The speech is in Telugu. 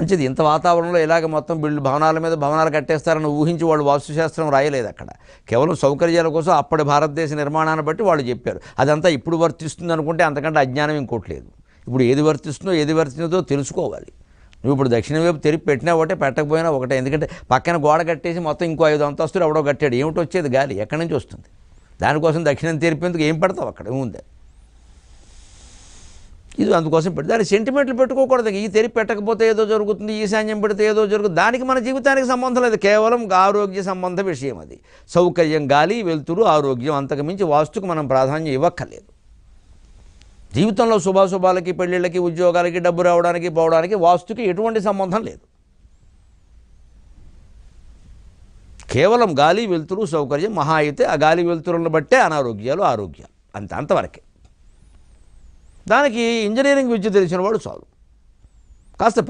మంచిది. ఇంత వాతావరణంలో ఇలాగ మొత్తం భవనాల మీద భవనాలు కట్టేస్తారని ఊహించి వాళ్ళు వాస్తుశాస్త్రం రాయలేదు అక్కడ. కేవలం సౌకర్యాల కోసం అప్పటి భారతదేశ నిర్మాణాన్ని బట్టి వాళ్ళు చెప్పారు. అదంతా ఇప్పుడు వర్తిస్తుంది అనుకుంటే అంతకంటే అజ్ఞానం ఇంకోటి లేదు. ఇప్పుడు ఏది వర్తిస్తుందో ఏది వర్తిందో తెలుసుకోవాలి. నువ్వు ఇప్పుడు దక్షిణ వైపు తెరిపి పెట్టినా ఒకటే, పెట్టకపోయినా ఒకటే. ఎందుకంటే పక్కన గోడ కట్టేసి మొత్తం ఇంకో 5 అంతస్తులు ఎవడో కట్టాడు, ఏమిటి వచ్చేది గాలి ఎక్కడి నుంచి వస్తుంది? దానికోసం దక్షిణం తెరిపేందుకు ఏం పెడతావు అక్కడ, ఏముంది? ఇది అందుకోసం పెట్టి దాని సెంటిమెంట్లు పెట్టుకోకూడదు. ఈ తెరిపి పెట్టకపోతే ఏదో జరుగుతుంది, ఈశాన్యం పెడితే ఏదో జరుగుతుంది, దానికి మన జీవితానికి సంబంధం లేదు. కేవలం ఆరోగ్య సంబంధ విషయం అది. సౌకర్యం, గాలి, వెలుతురు, ఆరోగ్యం, అంతకు మించి వాస్తుకు మనం ప్రాధాన్యం ఇవ్వక్కర్లేదు. జీవితంలో శుభాశుభాలకి, పెళ్ళిళ్ళకి, ఉద్యోగాలకి, డబ్బు రావడానికి పోవడానికి వాస్తుకి ఎటువంటి సంబంధం లేదు. కేవలం గాలి, వెలుతురు, సౌకర్యం, మహా అయితే ఆ గాలి వెలుతురులను బట్టే అనారోగ్యాలు, ఆరోగ్యాలు, అంతవరకే. దానికి ఇంజనీరింగ్ విద్య తెలిసిన వాడు చాలు. కాస్త